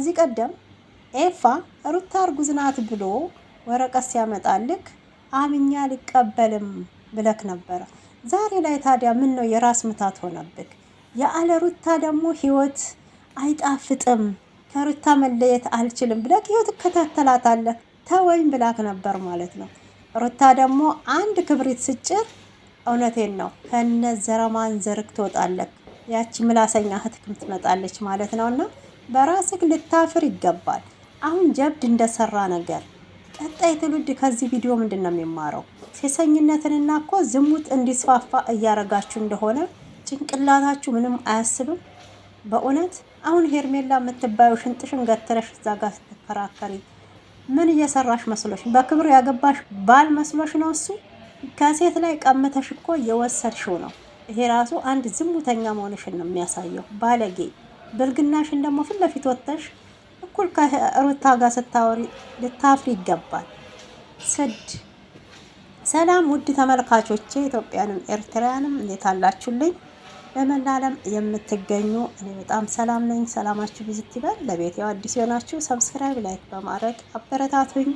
ከዚህ ቀደም ኤፋ ሩታ እርጉዝ ናት ብሎ ወረቀት ሲያመጣልክ አምኛ ሊቀበልም ብለክ ነበረ። ዛሬ ላይ ታዲያ ምን ነው የራስ ምታት ሆነብክ? የአለ ሩታ ደግሞ ህይወት አይጣፍጥም፣ ከሩታ መለየት አልችልም ብለክ ህይወት ትከታተላታለህ። ተወይም ብላክ ነበር ማለት ነው። ሩታ ደግሞ አንድ ክብሪት ስጭር እውነቴን ነው ከነ ዘረማን ዘርክ ትወጣለክ። ያቺ ምላሰኛ እህትክም ትመጣለች ማለት ነውና በራስክ ልታፍር ይገባል። አሁን ጀብድ እንደሰራ ነገር ቀጣይ ትውልድ ከዚህ ቪዲዮ ምንድነው የሚማረው? ሴሰኝነትንና እኮ ዝሙት እንዲስፋፋ እያረጋችሁ እንደሆነ ጭንቅላታችሁ ምንም አያስብም። በእውነት አሁን ሄርሜላ የምትባዩ ሽንጥሽን ገትረሽ እዛ ጋር ስትከራከሪ ምን እየሰራሽ መስሎሽ? በክብር ያገባሽ ባል መስሎሽ ነው? እሱ ከሴት ላይ ቀምተሽ እኮ የወሰድሽው ነው። ይሄ ራሱ አንድ ዝሙተኛ መሆንሽን ነው የሚያሳየው። ባለጌ ብልግናሽን ደግሞ ፊት ለፊት ወጥተሽ እኩል ከሩታ ጋር ስታወሪ ልታፍሪ ይገባል። ስድ ሰላም ውድ ተመልካቾቼ ኢትዮጵያንም ኤርትራውያንም እንዴት አላችሁልኝ? በመላ ዓለም የምትገኙ እኔ በጣም ሰላም ነኝ። ሰላማችሁ ብዝት ይበል። ለቤቴው አዲስ የሆናችሁ ሰብስክራይብ፣ ላይክ በማድረግ አበረታቱኝ።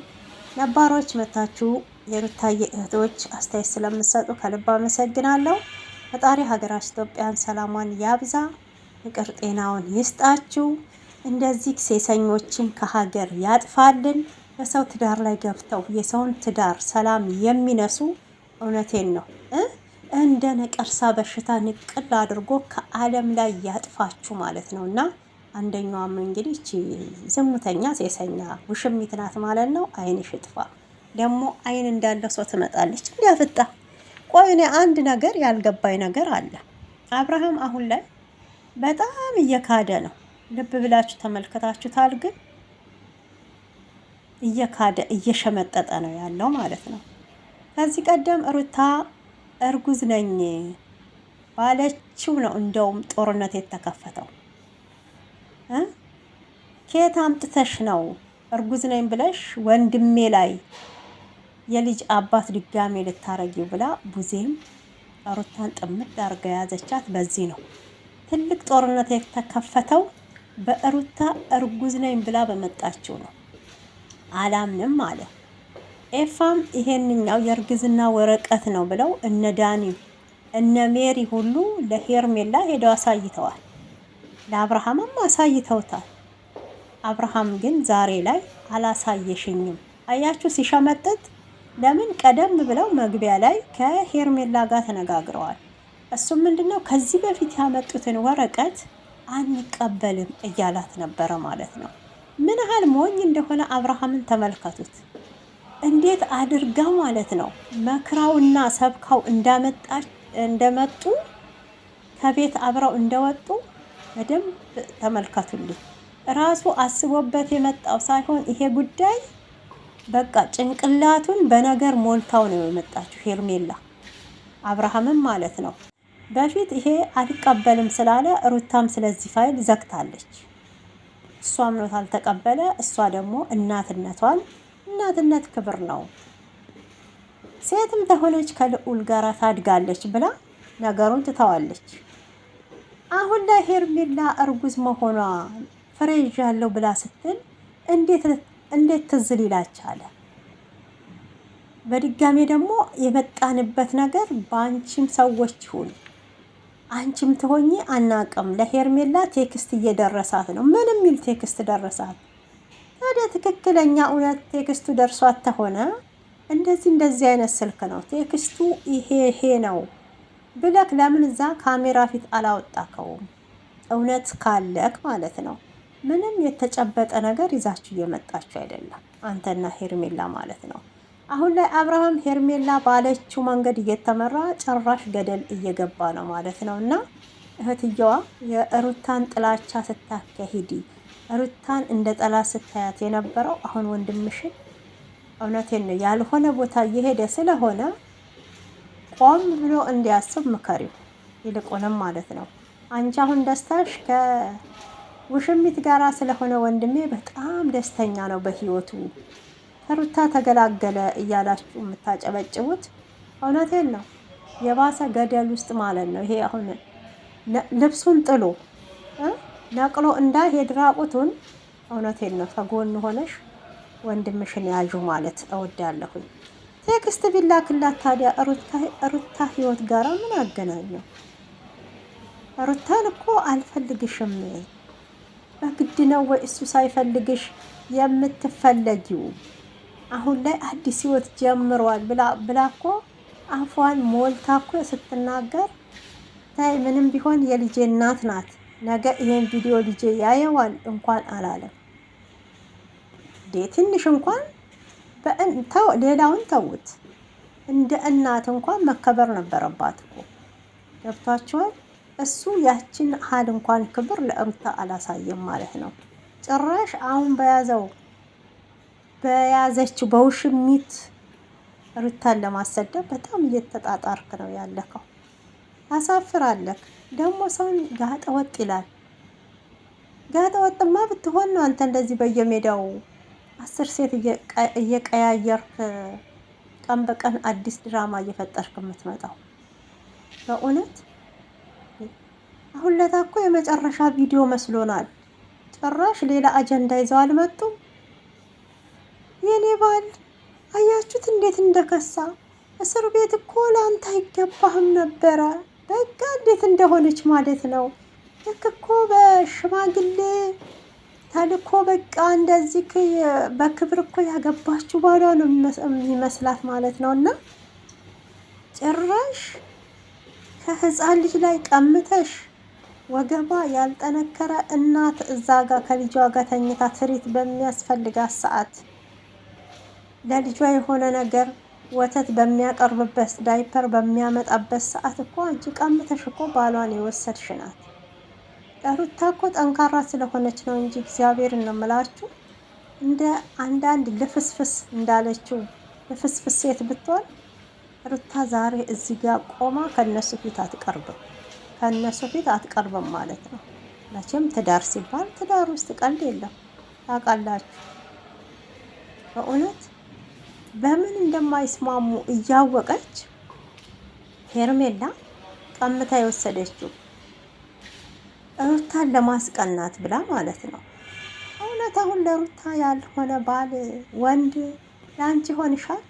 ነባሮች መታችሁ የሩታዬ እህቶች አስተያየት ስለምትሰጡ ከልብ አመሰግናለሁ። ፈጣሪ ሀገራችን ኢትዮጵያን ሰላሟን ያብዛ፣ ፍቅር ጤናውን ይስጣችሁ። እንደዚህ ሴሰኞችን ከሀገር ያጥፋልን። በሰው ትዳር ላይ ገብተው የሰውን ትዳር ሰላም የሚነሱ እውነቴን ነው እንደ ነቀርሳ በሽታ ንቅል አድርጎ ከዓለም ላይ ያጥፋችሁ ማለት ነው። እና አንደኛዋም እንግዲህ እቺ ዝሙተኛ ሴሰኛ ውሽሚት ናት ማለት ነው። አይንሽ ይጥፋ። ደግሞ አይን እንዳለው ሰው ትመጣለች እንዲያፍጣ። ቆይ እኔ አንድ ነገር ያልገባኝ ነገር አለ። አብርሃም አሁን ላይ በጣም እየካደ ነው። ልብ ብላችሁ ተመልከታችሁታል። ግን እየካደ እየሸመጠጠ ነው ያለው ማለት ነው። ከዚህ ቀደም ሩታ እርጉዝ ነኝ ባለችው ነው እንደውም ጦርነት የተከፈተው። ከየት አምጥተሽ ነው እርጉዝ ነኝ ብለሽ ወንድሜ ላይ የልጅ አባት ድጋሜ ልታረጊው ብላ ቡዜም ሩታን ጥምድ አርጋ ያዘቻት። በዚህ ነው ትልቅ ጦርነት የተከፈተው። በሩታ እርጉዝ ነኝ ብላ በመጣችው ነው። አላምንም አለ። ኤፋም ይሄንኛው የእርግዝና ወረቀት ነው ብለው እነ ዳኒ እነ ሜሪ ሁሉ ለሄርሜላ ሄደው አሳይተዋል። ለአብርሃምም አሳይተውታል። አብርሃም ግን ዛሬ ላይ አላሳየሽኝም። አያችሁ ሲሸመጥጥ። ለምን ቀደም ብለው መግቢያ ላይ ከሄርሜላ ጋር ተነጋግረዋል። እሱም ምንድነው ከዚህ በፊት ያመጡትን ወረቀት አንቀበልም እያላት ነበረ ማለት ነው። ምን ያህል ሞኝ እንደሆነ አብርሃምን ተመልከቱት። እንዴት አድርጋ ማለት ነው መክራውና ሰብካው እንደመጡ ከቤት አብረው እንደወጡ በደንብ ተመልከቱልኝ። ራሱ አስቦበት የመጣው ሳይሆን ይሄ ጉዳይ በቃ ጭንቅላቱን በነገር ሞልታው ነው የመጣችው ሄርሜላ። አብርሃምም ማለት ነው በፊት ይሄ አልቀበልም ስላለ ሩታም ስለዚህ ፋይል ዘግታለች። እሷም ነው አልተቀበለ። እሷ ደግሞ እናትነት ክብር ነው፣ ሴትም ተሆነች ከልዑል ጋር ታድጋለች ብላ ነገሩን ትተዋለች። አሁን ላይ ሄርሜላ እርጉዝ መሆኗ ፍሬ ይዣለሁ ብላ ስትል እንዴት ትዝ ሊላቻለ? በድጋሜ ደግሞ የመጣንበት ነገር በአንቺም ሰዎች ይሁን አንቺም ትሆኚ አናቅም። ለሄርሜላ ቴክስት እየደረሳት ነው። ምንም ሚል ቴክስት ደረሳት። ታዲያ ትክክለኛ እውነት ቴክስቱ ደርሷት ተሆነ እንደዚህ አይነት ስልክ ነው ቴክስቱ ይሄ ነው ብለክ ለምን እዛ ካሜራ ፊት አላወጣከውም? እውነት ካለክ ማለት ነው። ምንም የተጨበጠ ነገር ይዛችሁ እየመጣችሁ አይደለም፣ አንተና ሄርሜላ ማለት ነው። አሁን ላይ አብርሃም ሄርሜላ ባለችው መንገድ እየተመራ ጭራሽ ገደል እየገባ ነው ማለት ነው። እና እህትየዋ የሩታን ጥላቻ ስታካሂዲ ሩታን እንደ ጠላት ስታያት የነበረው አሁን ወንድምሽን እውነቴን ነው ያልሆነ ቦታ እየሄደ ስለሆነ ቆም ብሎ እንዲያስብ ምከሪው። ይልቁንም ማለት ነው አንቺ አሁን ደስታሽ ከውሽሚት ጋራ ስለሆነ ወንድሜ በጣም ደስተኛ ነው በህይወቱ ከሩታ ተገላገለ እያላችሁ የምታጨበጭቡት እውነቴን ነው የባሰ ገደል ውስጥ ማለት ነው። ይሄ አሁን ልብሱን ጥሎ ነቅሎ እንዳይሄድ ራቁቱን እውነቴን ነው። ከጎን ሆነሽ ወንድምሽን ያዡ ማለት እወዳለሁኝ። ቴክስት ቢላክላት ታዲያ ሩታ ህይወት ጋራ ምን አገናኘው? ሩታን እኮ አልፈልግሽም። በግድ ነው ወይ እሱ ሳይፈልግሽ የምትፈለጊው? አሁን ላይ አዲስ ህይወት ጀምሯል ብላ እኮ አፏን ሞልታ እኮ ስትናገር ታይ ምንም ቢሆን የልጄ እናት ናት። ነገ ይሄን ቪዲዮ ልጄ ያየዋል እንኳን አላለም። ትንሽ እንኳን ሌላውን ተውት፣ እንደ እናት እንኳን መከበር ነበረባት እኮ። ገብቷቸዋል። እሱ ያችን ሀል እንኳን ክብር ለሩታ አላሳየም ማለት ነው። ጭራሽ አሁን በያዘችው በውሽሚት ሩታን ለማሰደብ በጣም እየተጣጣርክ ነው ያለከው። ታሳፍራለህ። ደግሞ ሰውን ጋጠ ወጥ ይላል። ጋጠ ወጥማ ብትሆን ነው አንተ እንደዚህ በየሜዳው 10 ሴት እየቀያየርክ ቀን በቀን አዲስ ድራማ እየፈጠርክ የምትመጣው። በእውነት አሁን ለታ እኮ የመጨረሻ ቪዲዮ መስሎናል። ጭራሽ ሌላ አጀንዳ ይዘው አልመጡም። የኔ ባል አያችሁት እንዴት እንደከሳ። እስር ቤት እኮ ለአንተ አይገባህም ነበረ። በቃ እንዴት እንደሆነች ማለት ነው። ልክ እኮ በሽማግሌ ተልኮ በቃ እንደዚህ በክብር እኮ ያገባችሁ ባሏ ነው የሚመስላት ማለት ነው። እና ጭራሽ ከህፃን ልጅ ላይ ቀምተሽ ወገባ ያልጠነከረ እናት እዛ ጋር ከልጇ ጋር ተኝታ ትሪት በሚያስፈልጋት ሰዓት ለልጇ የሆነ ነገር ወተት በሚያቀርብበት ዳይፐር በሚያመጣበት ሰዓት እኮ አንቺ ቀምተሽ እኮ ባሏን የወሰድሽ ናት። ሩታ እኮ ጠንካራ ስለሆነች ነው እንጂ እግዚአብሔርን ነው የምላችሁ። እንደ አንዳንድ ልፍስፍስ እንዳለችው ልፍስፍስ ሴት ብትሆን ሩታ ዛሬ እዚህ ጋር ቆማ ከነሱ ፊት አትቀርብም ማለት ነው። መቼም ትዳር ሲባል ትዳር ውስጥ ቀልድ የለም ታውቃላችሁ። በእውነት በምን እንደማይስማሙ እያወቀች ሄርሜላ ቀምታ የወሰደችው ሩታን ለማስቀናት ብላ ማለት ነው። እውነት አሁን ለሩታ ያልሆነ ባል ወንድ ለአንቺ ሆንሻል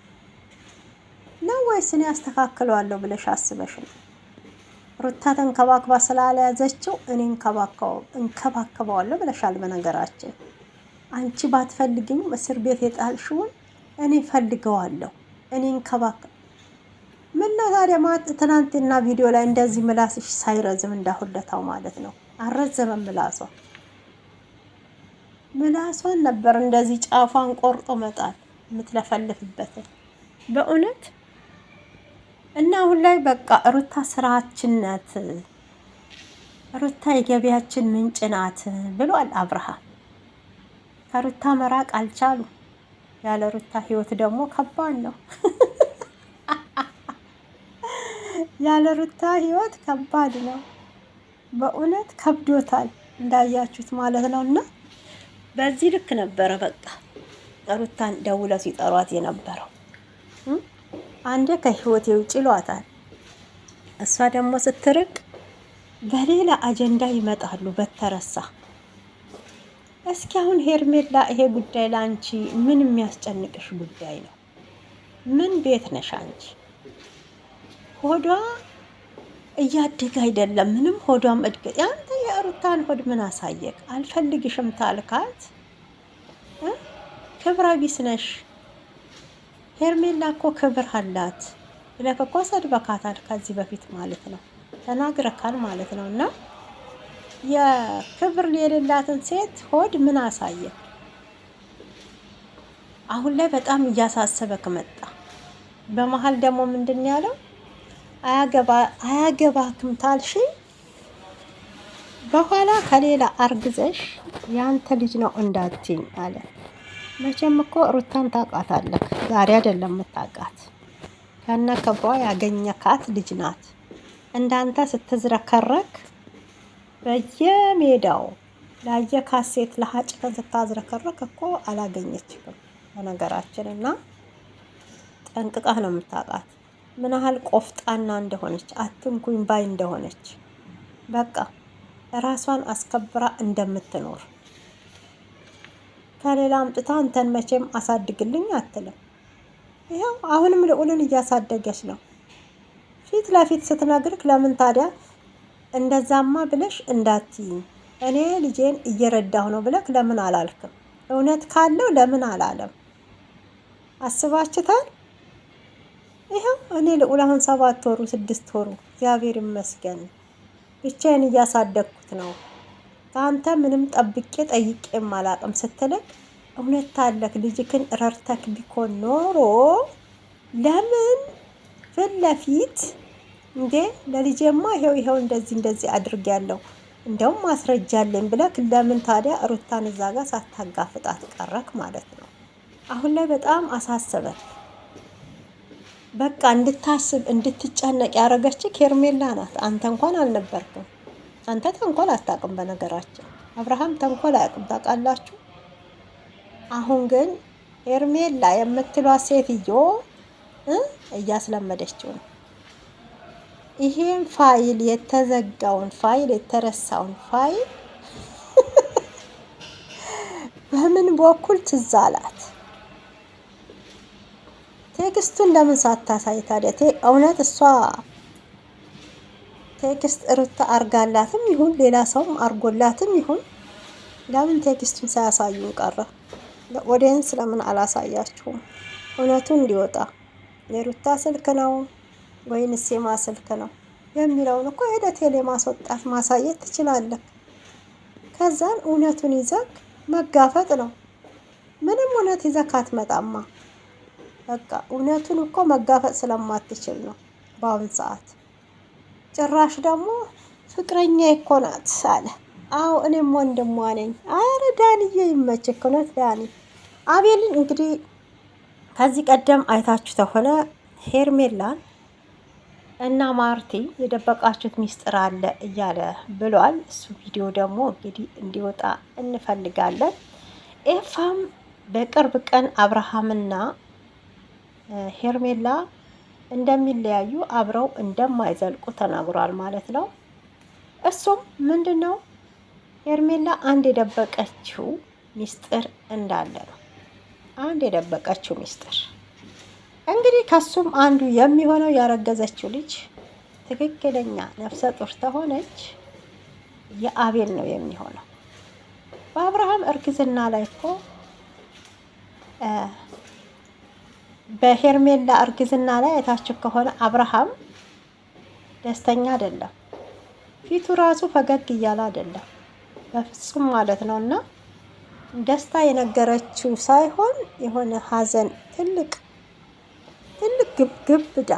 ነው ወይስ እኔ አስተካክለዋለሁ ብለሽ አስበሽ ነው? ሩታ ተንከባክባ ስላለያዘችው እኔ እንከባከበዋለሁ ብለሻል። በነገራችን አንቺ ባትፈልጊም እስር ቤት የጣልሽውን እኔ ፈልገዋለሁ፣ እኔ ምን ነው ታዲያ ትናንትና ቪዲዮ ላይ እንደዚህ ምላስሽ ሳይረዝም እንዳሁለታው ማለት ነው። አልረዘመም ምላሷን ነበር እንደዚህ ጫፏን ቆርጦ መጣል የምትለፈልፍበትን በእውነት። እና አሁን ላይ በቃ ሩታ ስራችን ናት፣ ሩታ የገቢያችን ምንጭ ናት ብሏል አብርሃም። ከሩታ መራቅ አልቻሉ። ያለ ሩታ ህይወት ደግሞ ከባድ ነው። ያለ ሩታ ህይወት ከባድ ነው። በእውነት ከብዶታል እንዳያችሁት ማለት ነው። እና በዚህ ልክ ነበረ በቃ ሩታን ደውለው ሲጠሯት የነበረው። አንዴ ከህይወት ውጭ ይሏታል። እሷ ደግሞ ስትርቅ በሌላ አጀንዳ ይመጣሉ በተረሳ። እስኪ አሁን ሄርሜላ ይሄ ጉዳይ ለአንቺ ምን የሚያስጨንቅሽ ጉዳይ ነው? ምን ቤት ነሽ አንቺ? ሆዷ እያደገ አይደለም ምንም ሆዷም እድገት። ያንተ የሩታን ሆድ ምን አሳየቅ? አልፈልግሽም ታልካት ክብረ ቢስ ነሽ። ሄርሜላ እኮ ክብር አላት ብለህ እኮ ሰድበካታል ከዚህ በፊት ማለት ነው፣ ተናግረካል ማለት ነው። እና የክብር የሌላትን ሴት ሆድ ምን አሳየ? አሁን ላይ በጣም እያሳሰበክ መጣ። በመሀል ደግሞ ምንድን ያለው አያገባክም ታልሽ በኋላ ከሌላ አርግዘሽ ያንተ ልጅ ነው እንዳትኝ አለ። መቼም እኮ ሩታን ታውቃታለህ፣ ዛሬ አይደለም የምታውቃት። ከነ ክብሯ ያገኘካት ልጅ ናት። እንዳንተ ስትዝረከረክ በየሜዳው ላየካት ሴት ለሀጭከን ስታዝረከረክ እኮ አላገኘችም በነገራችን። እና ጠንቅቃህ ነው የምታውቃት ምን ያህል ቆፍጣና እንደሆነች፣ አትንኩኝ ባይ እንደሆነች፣ በቃ ራሷን አስከብራ እንደምትኖር ከሌላ አምጥታ አንተን መቼም አሳድግልኝ አትልም። ይኸው አሁንም ልዑልን እያሳደገች ነው። ፊት ለፊት ስትነግርክ ለምን ታዲያ እንደዛማ ብለሽ እንዳትይኝ እኔ ልጄን እየረዳሁ ነው ብለክ ለምን አላልክም? እውነት ካለው ለምን አላለም? አስባችታል? ይኸው እኔ ልዑል አሁን 7 ወሩ 6 ወሩ እግዚአብሔር ይመስገን ብቻዬን እያሳደግኩት ነው። ከአንተ ምንም ጠብቄ ጠይቄም አላቅም ስትልክ እውነት ታለክ ልጅክን ረርተክ ቢኮን ኖሮ ለምን ፊት ለፊት እንዴ ለልጄማ ይሄው እንደዚህ አድርጌያለሁ እንደውም ማስረጃ አለኝ ብለክ ለምን ታዲያ ሩታን እዛ ጋር ሳታጋፍጣት ቀረክ ማለት ነው? አሁን ላይ በጣም አሳሰበክ። በቃ እንድታስብ እንድትጨነቅ ያደረገችህ ሄርሜላ ናት። አንተ እንኳን አልነበርክም። አንተ ተንኮል አታውቅም። በነገራችን አብርሃም ተንኮል አያውቅም። ታውቃላችሁ። አሁን ግን ሄርሜላ የምትሏት ሴትዮ እያስለመደችው ነው። ይሄን ፋይል የተዘጋውን ፋይል የተረሳውን ፋይል በምን በኩል ትዝ አላት? ቴክስቱን ለምን ሳታሳይ ታዲያ? እውነት እሷ ቴክስት ሩታ አርጋላትም ይሁን ሌላ ሰውም አርጎላትም ይሁን ለምን ቴክስቱን ሳያሳዩን ቀረ? ለኦዲየንስ ለምን አላሳያችሁም? እውነቱን እንዲወጣ የሩታ ስልክ ነው ወይንስ የማ ስልክ ነው የሚለውን እኮ ሄደ ቴሌ ማስወጣት ማሳየት ትችላለህ። ከዛን እውነቱን ይዘክ መጋፈጥ ነው። ምንም እውነት ይዘክ አትመጣማ። በቃ እውነቱን እኮ መጋፈጥ ስለማትችል ነው በአሁን ሰዓት። ጭራሽ ደግሞ ፍቅረኛ እኮ ናት አለ። አዎ እኔም ወንድሟ ነኝ። አረ ዳንዬ ይመችክ። እውነት ዳኒ አቤልን እንግዲህ ከዚህ ቀደም አይታችሁ ተሆነ ሄርሜላን እና ማርቲ የደበቃችሁት ሚስጥር አለ እያለ ብሏል። እሱ ቪዲዮ ደግሞ እንግዲህ እንዲወጣ እንፈልጋለን። ኤፋም በቅርብ ቀን አብርሃምና ሄርሜላ እንደሚለያዩ አብረው እንደማይዘልቁ ተናግሯል ማለት ነው። እሱም ምንድን ነው ሄርሜላ አንድ የደበቀችው ሚስጥር እንዳለ ነው። አንድ የደበቀችው ሚስጥር እንግዲህ ከሱም አንዱ የሚሆነው ያረገዘችው ልጅ ትክክለኛ ነፍሰ ጡር ተሆነች የአቤል ነው የሚሆነው። በአብርሃም እርግዝና ላይ እኮ በሄርሜላ እርግዝና ላይ አይታችሁ ከሆነ አብርሃም ደስተኛ አይደለም። ፊቱ ራሱ ፈገግ እያለ አይደለም በፍጹም ማለት ነው። እና ደስታ የነገረችው ሳይሆን የሆነ ሀዘን ትልቅ ድብዳ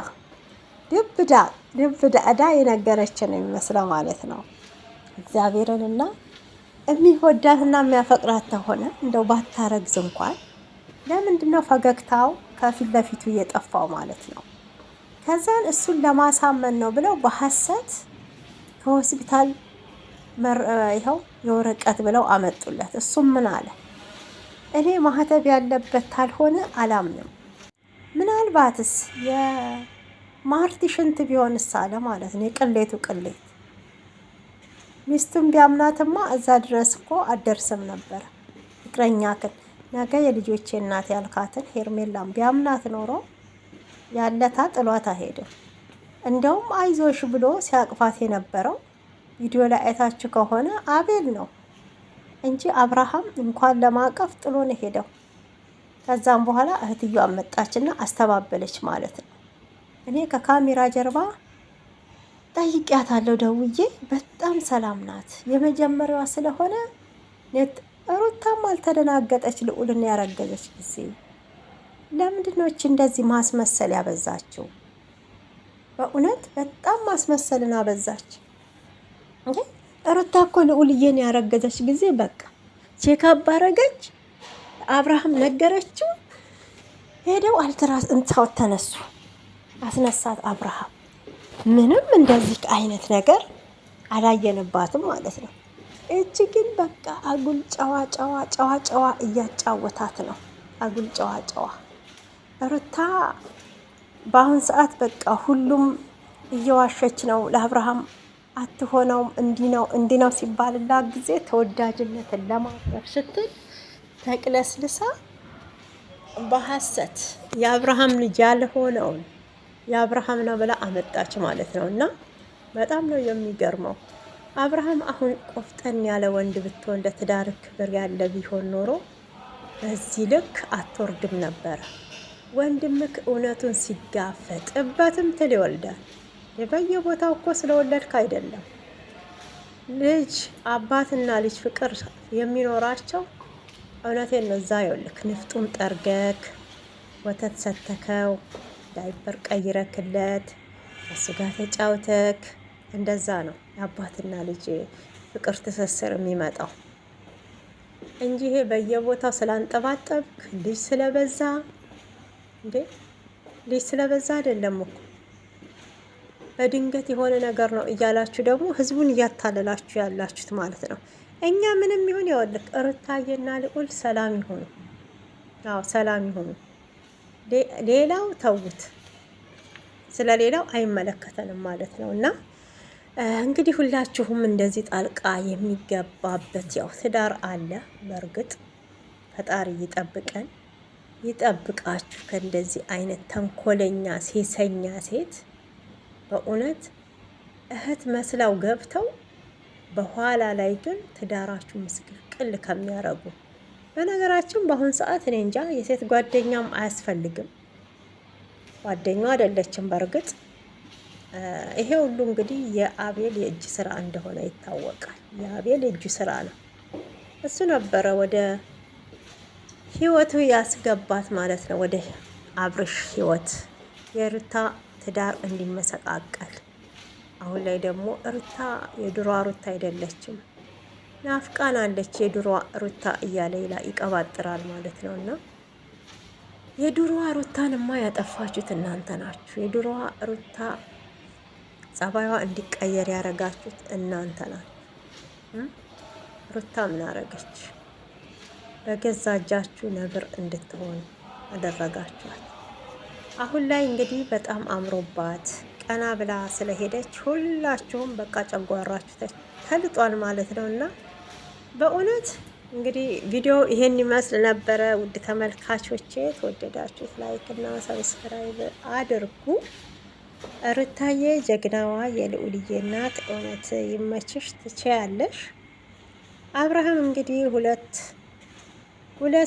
እዳ የነገረችን ነው የሚመስለው ማለት ነው። እግዚአብሔርንና የሚወዳትና የሚያፈቅራት ተሆነ እንደው ባታረግዝ እንኳን ለምንድነው ፈገግታው ከፊት ለፊቱ እየጠፋው ማለት ነው? ከዛን እሱን ለማሳመን ነው ብለው በሐሰት ከሆስፒታል ይኸው የወረቀት ብለው አመጡለት። እሱም ምን አለ? እኔ ማህተብ ያለበት ካልሆነ አላምንም። ምናልባትስ የማርቲ ሽንት ቢሆንስ አለ ማለት ነው። የቅሌቱ ቅሌት ሚስቱን ቢያምናትማ እዛ ድረስ እኮ አደርስም ነበር። ፍቅረኛክን ነገ የልጆቼ እናት ያልካትን ሄርሜላን ቢያምናት ኖሮ ያለታ ጥሏት አይሄድም። እንደውም አይዞሽ ብሎ ሲያቅፋት የነበረው ቪዲዮ ላይ አይታችሁ ከሆነ አቤል ነው እንጂ አብርሃም እንኳን ለማቀፍ ጥሎ ነው ሄደው። ከዛም በኋላ እህትየው አመጣችና አስተባበለች ማለት ነው። እኔ ከካሜራ ጀርባ ጠይቂያታለሁ ደውዬ፣ በጣም ሰላም ናት። የመጀመሪያዋ ስለሆነ ሩታም አልተደናገጠች። ልዑልን ያረገዘች ጊዜ ለምንድነው እንደዚህ ማስመሰል ያበዛችው? በእውነት በጣም ማስመሰልን አበዛች። ሩታ እኮ ልዑልዬን ያረገዘች ጊዜ በቃ ቼክአፕ አረገች፣ አብርሃም ነገረችው፣ ሄደው አልትራሳውንድ ተነሱ፣ አስነሳት አብርሃም። ምንም እንደዚህ አይነት ነገር አላየንባትም ማለት ነው። እቺ ግን በቃ አጉል ጨዋ እያጫወታት ነው። አጉል ጨዋ ሩታ በአሁን ሰዓት በቃ ሁሉም እየዋሸች ነው። ለአብርሃም አትሆነውም፣ እንዲህ ነው ሲባልላት ጊዜ ተወዳጅነትን ለማቅረብ ስትል ተቅለስልሳ በሐሰት የአብርሃም ልጅ ያልሆነውን የአብርሃም ነው ብላ አመጣች ማለት ነው። እና በጣም ነው የሚገርመው። አብርሃም አሁን ቆፍጠን ያለ ወንድ ብትሆን ለትዳር ክብር ያለ ቢሆን ኖሮ በዚህ ልክ አትወርድም ነበረ። ወንድምክ እውነቱን ሲጋፈጥበትም ትል ይወልዳል። በየቦታው እኮ ስለወለድክ አይደለም ልጅ አባትና ልጅ ፍቅር የሚኖራቸው። እውነቴን ነው። እዛ ይኸውልህ ንፍጡን ጠርገክ ወተት ሰተከው ዳይፐር ቀይረክለት እሱ ጋር ተጫውተክ እንደዛ ነው የአባትና ልጅ ፍቅር ትስስር የሚመጣው እንጂ ይሄ በየቦታው ስላንጠባጠብክ ልጅ ስለበዛ እንዴ ልጅ ስለበዛ አይደለም እኮ በድንገት የሆነ ነገር ነው እያላችሁ ደግሞ ህዝቡን እያታለላችሁ ያላችሁት ማለት ነው። እኛ ምንም ይሁን ይኸውልህ ሩታዬና ልዑል ሰላም ይሁኑ። አዎ ሰላም ይሁኑ። ሌላው ተውት፣ ስለ ሌላው አይመለከተንም ማለት ነው። እና እንግዲህ ሁላችሁም እንደዚህ ጣልቃ የሚገባበት ያው ትዳር አለ። በእርግጥ ፈጣሪ ይጠብቀን ይጠብቃችሁ ከእንደዚህ አይነት ተንኮለኛ ሴሰኛ ሴት። በእውነት እህት መስላው ገብተው በኋላ ላይ ግን ትዳራችሁ ምስቅልቅል ከሚያረጉ። በነገራችን በአሁን ሰዓት እኔ እንጃ የሴት ጓደኛም አያስፈልግም። ጓደኛው አይደለችም በእርግጥ ይሄ ሁሉ እንግዲህ የአቤል የእጅ ስራ እንደሆነ ይታወቃል። የአቤል የእጅ ስራ ነው። እሱ ነበረ ወደ ህይወቱ ያስገባት ማለት ነው። ወደ አብርሽ ህይወት የሩታ ትዳር እንዲመሰቃቀል። አሁን ላይ ደግሞ ሩታ የድሮ ሩታ አይደለችም፣ ናፍቃናለች የድሮ ሩታ እያለ ይቀባጥራል ማለት ነው። እና የድሮ ሩታንማ ያጠፋችሁት እናንተ ናችሁ። የድሮ ሩታ ጸባይዋ እንዲቀየር ያረጋችሁት እናንተ ናችሁ። ሩታ ምን አረገች? በገዛ እጃችሁ ነብር እንድትሆን አደረጋችኋት። አሁን ላይ እንግዲህ በጣም አምሮባት ቀና ብላ ስለሄደች ሁላችሁም በቃ ጨጓራችሁ ተልጧል ማለት ነው። እና በእውነት እንግዲህ ቪዲዮ ይሄን ይመስል ነበረ። ውድ ተመልካቾቼ ተወደዳችሁት ላይክ እና ሰብስክራይብ አድርጉ። ሩታዬ ጀግናዋ የልዑልዬ እናት እውነት ይመችሽ፣ ትችያለሽ። አብርሃም እንግዲህ ሁለት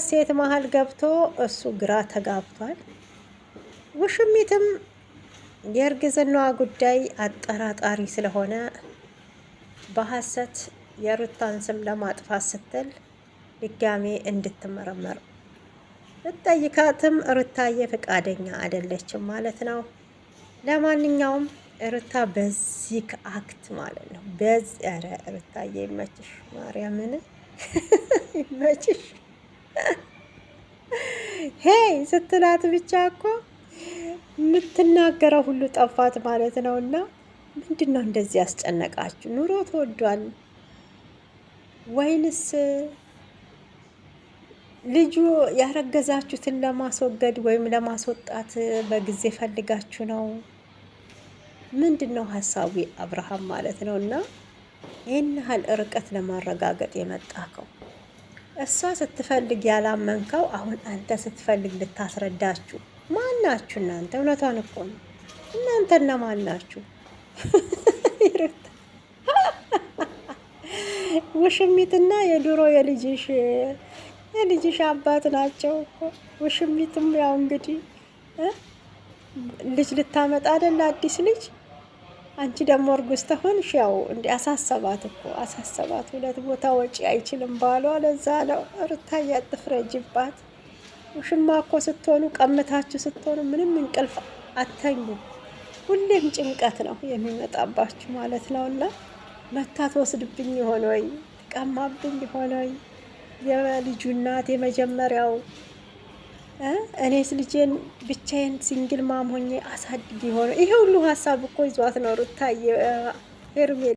ሴት መሀል ገብቶ እሱ ግራ ተጋብቷል። ውሽሚትም የእርግዝናዋ ጉዳይ አጠራጣሪ ስለሆነ በሐሰት የሩታን ስም ለማጥፋት ስትል ድጋሜ እንድትመረመር ብትጠይቃትም ሩታዬ ፈቃደኛ አይደለችም ማለት ነው። ለማንኛውም ሩታ በዚህ አክት ማለት ነው ኧረ ሩታዬ ይመችሽ፣ ማርያምን ይመችሽ። ሄይ ስትላት ብቻ እኮ የምትናገረው ሁሉ ጠፋት ማለት ነው። እና ምንድን ነው እንደዚህ ያስጨነቃችሁ? ኑሮ ተወዷል ወይንስ ልጁ ያረገዛችሁትን ለማስወገድ ወይም ለማስወጣት በጊዜ ፈልጋችሁ ነው? ምንድን ነው ሀሳቡ አብርሃም ማለት ነው። እና ይህን ያህል ርቀት ለማረጋገጥ የመጣከው እሷ ስትፈልግ ያላመንከው አሁን አንተ ስትፈልግ ልታስረዳችሁ ማናችሁ እናንተ? እውነቷን እኮ ነው። እናንተ እነማን ናችሁ? ውሽሚትና የድሮ የልጅሽ አባት ናቸው እኮ። ውሽሚትም ያው እንግዲህ ልጅ ልታመጣ አይደል? አዲስ ልጅ። አንቺ ደግሞ እርጉዝ ተሆንሽ ያው እንደ አሳሰባት እኮ አሳሰባት። ሁለት ቦታ ወጪ አይችልም ባሏ። ለዛ ነው ሩታዬ አትፍረጅባት። ውሽማ እኮ ስትሆኑ ቀምታችሁ ስትሆኑ ምንም እንቅልፍ አተኙ። ሁሌም ጭንቀት ነው የሚመጣባችሁ ማለት ነው። እና መታ ትወስድብኝ የሆነ ወይ ትቀማብኝ የሆነ ወይ የልጁ እናት የመጀመሪያው እኔስ ልጄን ብቻዬን ሲንግል ማም ሆኜ አሳድግ የሆነ ይሄ ሁሉ ሀሳብ እኮ ይዟት ነው ሩታዬ ሄርሜላ